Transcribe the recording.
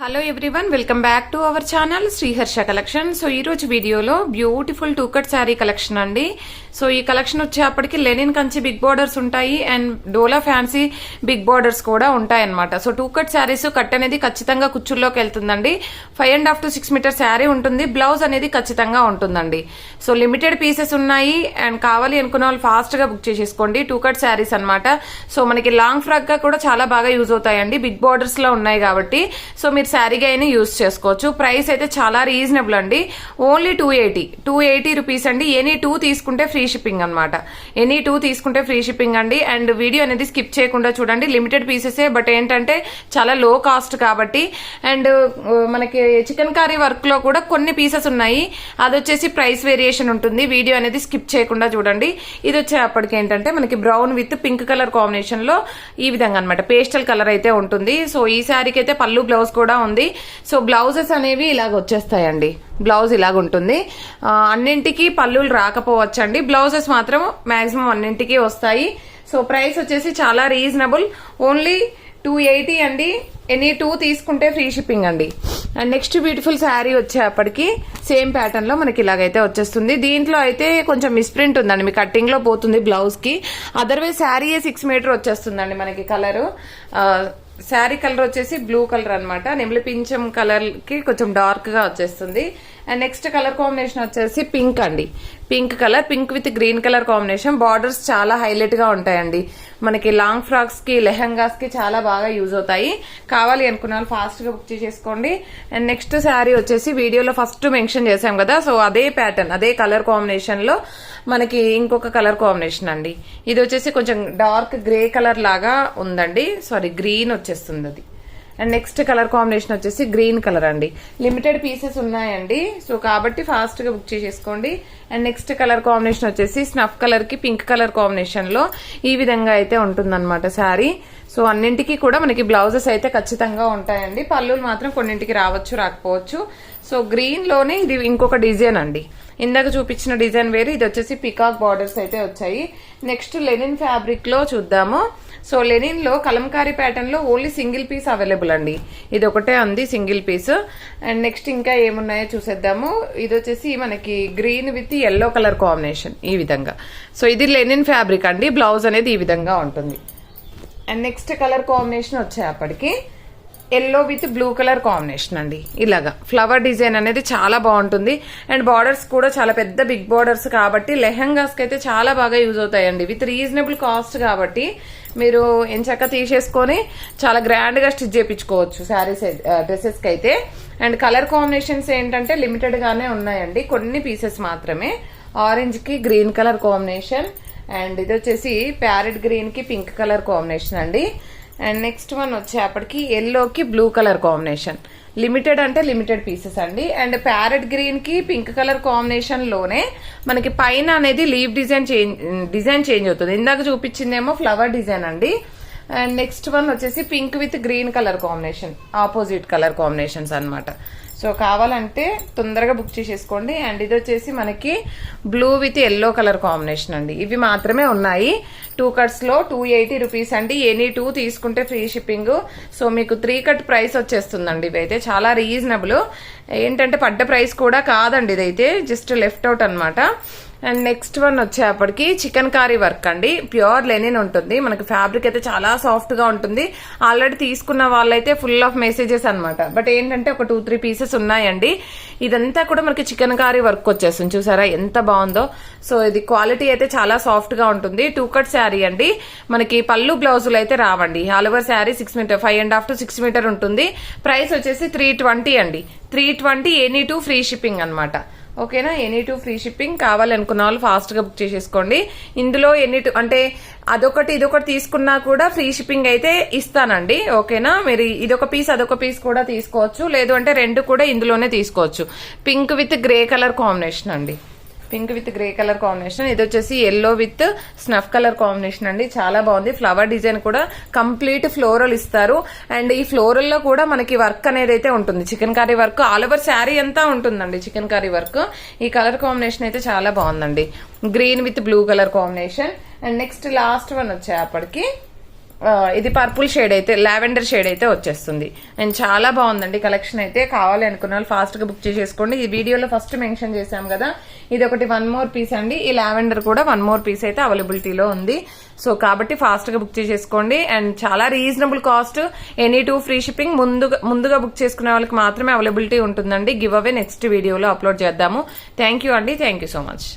Hello everyone, welcome back to our channel Sriharsha collection. So ఈ రోజు వీడియోలో beautiful two cut sari collection అండి. So ఈ కలెక్షన్ వచ్చేప్పటికి లెనిన్ కంచి బిగ్ బార్డర్స్ ఉంటాయి and Dola fancy big borders కూడా ఉంటాయి అనమాట. So two cut saris cut అనేది ఖచ్చితంగా కుచ్చుల్లోకి వెళ్తుందండి. 5.5 to 6 మీటర్ శారీ ఉంటుంది. బ్లౌజ్ అనేది ఖచ్చితంగా ఉంటుందండి. సో లిమిటెడ్ పీసెస్ ఉన్నాయి అండ్ కావాలి అనుకున్న వాళ్ళు ఫాస్ట్ గా బుక్ చేసేసుకోండి. టూ కట్ శారీస్ అనమాట. సో మనకి లాంగ్ ఫ్రాక్ గా కూడా చాలా బాగా యూజ్ అవుతాయండి. బిగ్ బార్డర్స్ లో ఉన్నాయి కాబట్టి సో మీరు శారీగా అయినా యూజ్ చేసుకోవచ్చు. ప్రైస్ అయితే చాలా రీజనబుల్ అండి. ఓన్లీ 280 రూపీస్ అండి. ఎనీ 2 తీసుకుంటే ఫ్రీ షిప్పింగ్ అనమాట. ఎనీ 2 తీసుకుంటే ఫ్రీ షిప్పింగ్ అండి. అండ్ వీడియో అనేది స్కిప్ చేయకుండా చూడండి. లిమిటెడ్ పీసెసే, బట్ ఏంటంటే చాలా లో కాస్ట్ కాబట్టి. అండ్ మనకి చికెన్ కర్రీ వర్క్ లో కూడా కొన్ని పీసెస్ ఉన్నాయి. అది వచ్చేసి ప్రైస్ వేరియేషన్ ఉంటుంది. వీడియో అనేది స్కిప్ చేయకుండా చూడండి. ఇది వచ్చేప్పటికి ఏంటంటే మనకి brown with pink colour combination లో ఈ విధంగా అనమాట పేస్టల్ కలర్ అయితే ఉంటుంది. సో ఈ శారీకి అయితే పళ్ళు బ్లౌజ్ కూడా ఉంది. సో బ్లౌజెస్ అనేవి ఇలాగ వచ్చేస్తాయండి. బ్లౌజ్ ఇలాగ ఉంటుంది. అన్నింటికి పళ్ళులు రాకపోవచ్చండి. బ్లౌజెస్ మాత్రం మాక్సిమం అన్నింటికి వస్తాయి. సో ప్రైస్ వచ్చేసి చాలా రీజనబుల్. ఓన్లీ 280 అండి. ఎనీ 2 తీసుకుంటే ఫ్రీ షిప్పింగ్ అండి. అండ్ నెక్స్ట్ బ్యూటిఫుల్ శారీ వచ్చేప్పటికి సేమ్ ప్యాటర్న్ లో మనకి ఇలాగైతే వచ్చేస్తుంది. దీంట్లో అయితే కొంచెం మిస్ప్రింట్ ఉందండి. మీ కట్టింగ్ లో పోతుంది బ్లౌజ్ కి. అదర్వైజ్ శారీ 6 మీటర్ వచ్చేస్తుందండి. మనకి కలర్ శారీ కలర్ వచ్చేసి బ్లూ కలర్ అనమాట. నెమలి పింఛం కలర్ కి కొంచెం డార్క్ గా వచ్చేస్తుంది. అండ్ నెక్స్ట్ కలర్ కాంబినేషన్ వచ్చేసి పింక్ అండి. Pink colour, pink with green colour combination. Borders చాలా హైలైట్ గా ఉంటాయండి. మనకి లాంగ్ ఫ్రాక్స్ కి, లెహంగాస్ కి చాలా బాగా యూజ్ అవుతాయి. కావాలి అనుకున్న వాళ్ళు ఫాస్ట్ గా బుక్ చేసేసుకోండి. అండ్ నెక్స్ట్ శారీ వచ్చేసి వీడియోలో ఫస్ట్ మెన్షన్ చేసాం కదా, సో అదే ప్యాటర్న్, అదే కలర్ కాంబినేషన్ లో మనకి ఇంకొక కలర్ కాంబినేషన్ అండి. ఇది వచ్చేసి కొంచెం డార్క్ గ్రే కలర్ లాగా ఉందండి. సారీ, గ్రీన్ వచ్చేస్తుంది అది. అండ్ నెక్స్ట్ కలర్ కాంబినేషన్ వచ్చేసి గ్రీన్ కలర్ అండి. లిమిటెడ్ పీసెస్ ఉన్నాయండి. సో కాబట్టి ఫాస్ట్ గా బుక్ చేసేసుకోండి. అండ్ నెక్స్ట్ కలర్ కాంబినేషన్ వచ్చేసి స్నఫ్ కలర్ కి పింక్ కలర్ కాంబినేషన్ లో ఈ విధంగా అయితే ఉంటుందన్నమాట శారీ. సో అన్నింటికి కూడా మనకి బ్లౌజెస్ అయితే ఖచ్చితంగా ఉంటాయండి. పళ్ళులు మాత్రం కొన్నింటికి రావచ్చు, రాకపోవచ్చు. సో గ్రీన్ లోనే ఇది ఇంకొక డిజైన్ అండి. ఇందాక చూపించిన డిజైన్ వేరు. ఇది వచ్చేసి పికాక్ బార్డర్స్ అయితే వచ్చాయి. నెక్స్ట్ లెనిన్ ఫ్యాబ్రిక్ లో చూద్దాము. సో లెనిన్ లో కలంకారీ ప్యాటర్న్ లో ఓన్లీ సింగిల్ పీస్ అవైలబుల్ అండి. ఇది ఒకటే ఉంది సింగిల్ పీస్. అండ్ నెక్స్ట్ ఇంకా ఏమున్నాయో చూసేద్దాము. ఇది వచ్చేసి మనకి green with yellow colour combination ఈ విధంగా. సో ఇది లెనిన్ ఫ్యాబ్రిక్ అండి. బ్లౌజ్ అనేది ఈ విధంగా ఉంటుంది. అండ్ నెక్స్ట్ కలర్ కాంబినేషన్ వచ్చేప్పటికి yellow with blue colour combination అండి. ఇలాగా ఫ్లవర్ డిజైన్ అనేది చాలా బాగుంటుంది. అండ్ బార్డర్స్ కూడా చాలా పెద్ద బిగ్ బార్డర్స్ కాబట్టి లెహంగాస్ కి అయితే చాలా బాగా యూజ్ అవుతాయండి. విత్ రీజనబుల్ కాస్ట్ కాబట్టి మీరు ఎంచక్క తీసేసుకొని చాలా గ్రాండ్ గా స్టిచ్ చేయించుకోవచ్చు శారీస్, డ్రెస్సెస్ కి అయితే. అండ్ కలర్ కాంబినేషన్స్ ఏంటంటే లిమిటెడ్ గానే ఉన్నాయండి, కొన్ని పీసెస్ మాత్రమే. ఆరెంజ్ కి గ్రీన్ కలర్ కాంబినేషన్. అండ్ ఇది వచ్చేసి ప్యారెట్ గ్రీన్ కి పింక్ కలర్ కాంబినేషన్ అండి. అండ్ నెక్స్ట్ వన్ వచ్చేప్పటికి ఎల్లోకి బ్లూ కలర్ కాంబినేషన్. లిమిటెడ్ అంటే లిమిటెడ్ పీసెస్ అండి. అండ్ ప్యారెట్ గ్రీన్ కి పింక్ కలర్ కాంబినేషన్ లోనే మనకి పైన అనేది లీవ్ డిజైన్ చేంజ్ అవుతుంది. ఇందాక చూపించిందేమో ఫ్లవర్ డిజైన్ అండి. అండ్ నెక్స్ట్ వన్ వచ్చేసి pink with green colour combination, opposite colour combinations అనమాట. సో కావాలంటే తొందరగా బుక్ చేసేసుకోండి. అండ్ ఇది వచ్చేసి మనకి blue with yellow colour combination అండి. ఇవి మాత్రమే ఉన్నాయి 2 కట్స్ లో. 280 రూపీస్ అండి. ఎనీ 2 తీసుకుంటే ఫ్రీ షిప్పింగ్. సో మీకు 3 కట్ ప్రైస్ వచ్చేస్తుందండి. ఇవైతే చాలా రీజనబుల్. ఏంటంటే పడ్డ ప్రైస్ కూడా కాదండి, ఇదైతే జస్ట్ లెఫ్ట్ అవుట్ అనమాట. అండ్ నెక్స్ట్ వన్ వచ్చేప్పటికి చికెన్ కారీ వర్క్ అండి. ప్యూర్ లెనిన్ ఉంటుంది. మనకి ఫ్యాబ్రిక్ అయితే చాలా సాఫ్ట్ గా ఉంటుంది. ఆల్రెడీ తీసుకున్న వాళ్ళైతే ఫుల్ ఆఫ్ మెసేజెస్ అనమాట. బట్ ఏంటంటే ఒక 2-3 పీసెస్ ఉన్నాయండి. ఇదంతా కూడా మనకి చికెన్ కారీ వర్క్ వచ్చేస్తుంది. చూసారా ఎంత బాగుందో. సో ఇది క్వాలిటీ అయితే చాలా సాఫ్ట్ గా ఉంటుంది. 2 కట్ శారీ అండి. మనకి పళ్ళు బ్లౌజులు అయితే రావండి. All over sari 6 metre, 5.5 to 6 metre ఉంటుంది. ప్రైస్ వచ్చేసి 320 అండి. 320 ఎనీ 2 ఫ్రీ షిప్పింగ్ అనమాట. ఓకేనా, ఎనీ 2 ఫ్రీ షిప్పింగ్. కావాలనుకున్న వాళ్ళు ఫాస్ట్ గా బుక్ చేసేసుకోండి. ఇందులో ఎనీ 2 అంటే అదొకటి ఇదొకటి తీసుకున్నా కూడా ఫ్రీ షిప్పింగ్ అయితే ఇస్తానండి. ఓకేనా, మీరు ఇదొక పీస్ అదొక పీస్ కూడా తీసుకోవచ్చు. లేదు అంటే 2 కూడా ఇందులోనే తీసుకోవచ్చు. Pink with grey colour combination అండి. Pink with grey colour combination. ఇది వచ్చేసి yellow with snuff colour combination అండి. చాలా బాగుంది. ఫ్లవర్ డిజైన్ కూడా కంప్లీట్ ఫ్లోరల్ ఇస్తారు. అండ్ ఈ ఫ్లోరల్ లో కూడా మనకి వర్క్ అనేది అయితే ఉంటుంది. Chicken curry work all over sari అంతా ఉంటుందండి చికెన్ కర్రీ వర్క్. ఈ కలర్ కాంబినేషన్ అయితే చాలా బాగుందండి. Green with blue colour combination. And next last one వచ్చేప్పటికి ఇది పర్పుల్ షేడ్ అయితే లావెండర్ షేడ్ అయితే వచ్చేస్తుంది. అండ్ చాలా బాగుందండి కలెక్షన్ అయితే. కావాలి అనుకున్న వాళ్ళు ఫాస్ట్ గా బుక్ చేసేసుకోండి. ఈ వీడియోలో ఫస్ట్ మెన్షన్ చేశాం కదా, ఇది ఒకటి 1 more పీస్ అండి. ఈ లావెండర్ కూడా 1 more పీస్ అయితే అవైలబిలిటీలో ఉంది. సో కాబట్టి ఫాస్ట్ గా బుక్ చేసేసుకోండి. అండ్ చాలా reasonable cost, any 2 free shipping. ముందుగా బుక్ చేసుకునే వాళ్ళకి మాత్రమే అవైలబిలిటీ ఉంటుందండి. గివ్ అవే నెక్స్ట్ వీడియోలో అప్లోడ్ చేద్దాము. థ్యాంక్ యూ అండి, థ్యాంక్ యూ సో మచ్.